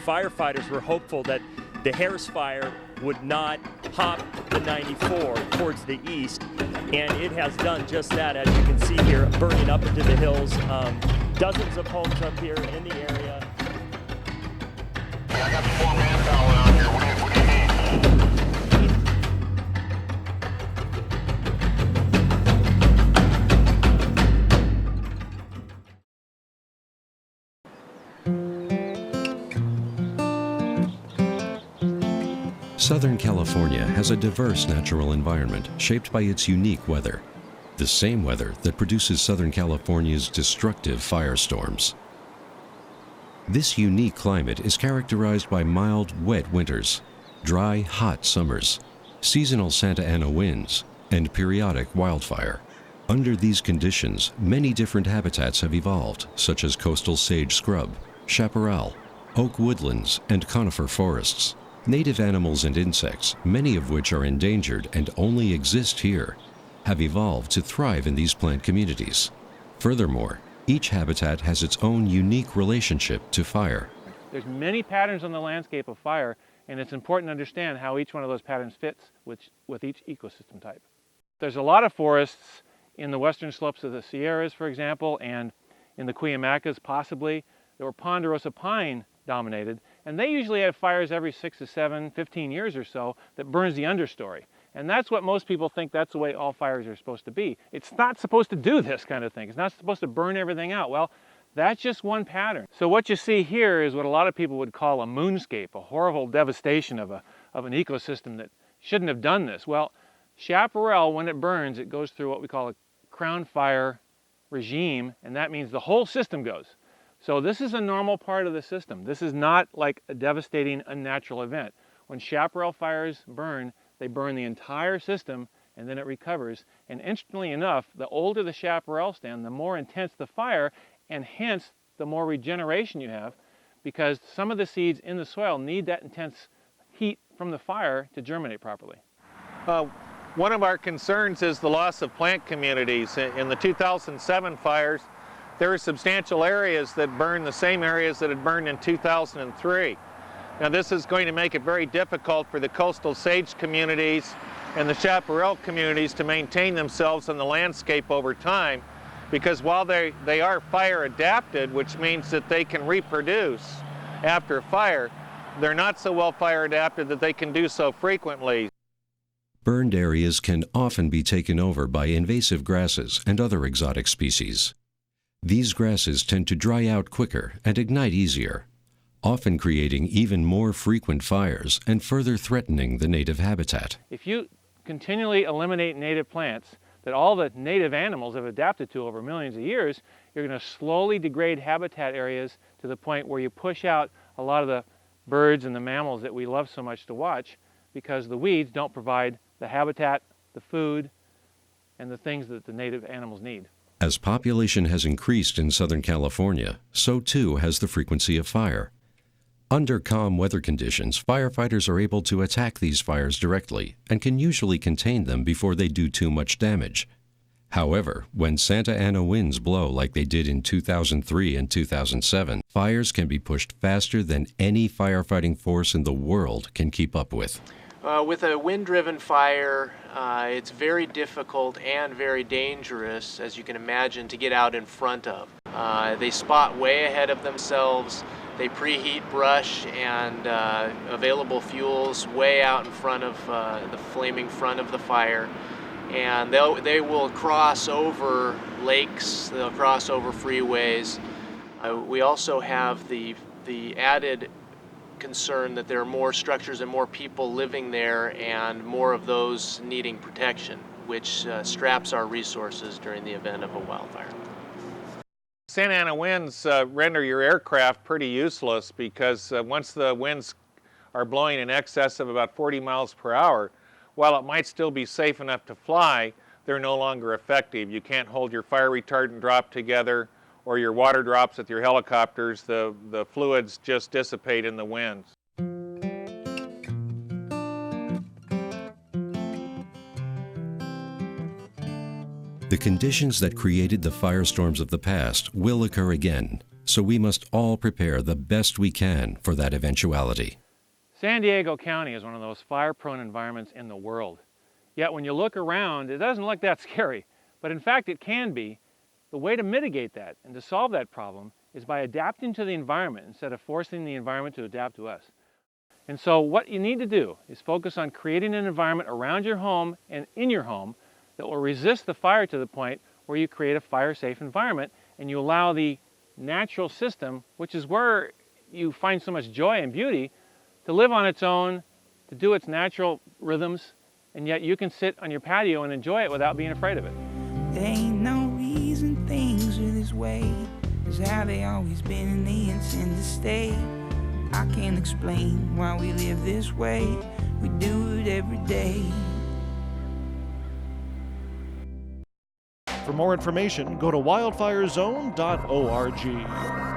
firefighters were hopeful that the Harris fire would not hop the 94 towards the east, and it has done just that, as you can see here, burning up into the hills. Dozens of homes up here in the area. I got 4 manpower out here. What do you need? Southern California has a diverse natural environment shaped by its unique weather. The same weather that produces Southern California's destructive firestorms. This unique climate is characterized by mild, wet winters, dry, hot summers, seasonal Santa Ana winds, and periodic wildfire. Under these conditions, many different habitats have evolved, such as coastal sage scrub, chaparral, oak woodlands, and conifer forests. Native animals and insects, many of which are endangered and only exist here, have evolved to thrive in these plant communities. Furthermore, each habitat has its own unique relationship to fire. There's many patterns on the landscape of fire, and it's important to understand how each one of those patterns fits with each ecosystem type. There's a lot of forests in the western slopes of the Sierras, for example, and in the Cuyamacas possibly, that were ponderosa pine dominated, and they usually have fires every 6 to 7, 15 years or so that burns the understory. And that's what most people think that's the way all fires are supposed to be. It's not supposed to do this kind of thing. It's not supposed to burn everything out. Well, that's just one pattern. So what you see here is what a lot of people would call a moonscape, a horrible devastation of an ecosystem that shouldn't have done this. Well, chaparral, when it burns, it goes through what we call a crown fire regime, and that means the whole system goes. So this is a normal part of the system. This is not like a devastating unnatural event. When chaparral fires burn, they burn the entire system and then it recovers. And interestingly enough, the older the chaparral stand, the more intense the fire, and hence the more regeneration you have, because some of the seeds in the soil need that intense heat from the fire to germinate properly. One of our concerns is the loss of plant communities. In the 2007 fires, there were substantial areas that burned the same areas that had burned in 2003. Now this is going to make it very difficult for the coastal sage communities and the chaparral communities to maintain themselves in the landscape over time, because while they are fire adapted, which means that they can reproduce after a fire, they're not so well fire adapted that they can do so frequently. Burned areas can often be taken over by invasive grasses and other exotic species. These grasses tend to dry out quicker and ignite easier, often creating even more frequent fires and further threatening the native habitat. If you continually eliminate native plants that all the native animals have adapted to over millions of years, you're going to slowly degrade habitat areas to the point where you push out a lot of the birds and the mammals that we love so much to watch, because the weeds don't provide the habitat, the food, and the things that the native animals need. As population has increased in Southern California, so too has the frequency of fire. Under calm weather conditions, firefighters are able to attack these fires directly and can usually contain them before they do too much damage. However, when Santa Ana winds blow like they did in 2003 and 2007, fires can be pushed faster than any firefighting force in the world can keep up with. With a wind-driven fire, it's very difficult and very dangerous, as you can imagine, to get out in front of. They spot way ahead of themselves. They preheat brush and available fuels way out in front of the flaming front of the fire. And they will cross over lakes, they'll cross over freeways. We also have the added concern that there are more structures and more people living there and more of those needing protection, which straps our resources during the event of a wildfire. Santa Ana winds render your aircraft pretty useless, because once the winds are blowing in excess of about 40 miles per hour, while it might still be safe enough to fly, they're no longer effective. You can't hold your fire retardant drop together or your water drops with your helicopters. The fluids just dissipate in the winds. The conditions that created the firestorms of the past will occur again, so we must all prepare the best we can for that eventuality. San Diego County is one of those fire-prone environments in the world. Yet when you look around, it doesn't look that scary, but in fact it can be. The way to mitigate that and to solve that problem is by adapting to the environment instead of forcing the environment to adapt to us. And so what you need to do is focus on creating an environment around your home and in your home that will resist the fire to the point where you create a fire-safe environment and you allow the natural system, which is where you find so much joy and beauty, to live on its own, to do its natural rhythms, and yet you can sit on your patio and enjoy it without being afraid of it. There ain't no reason things are this way. It's how they always been and they intend to stay. I can't explain why we live this way. We do it every day. For more information, go to wildfirezone.org.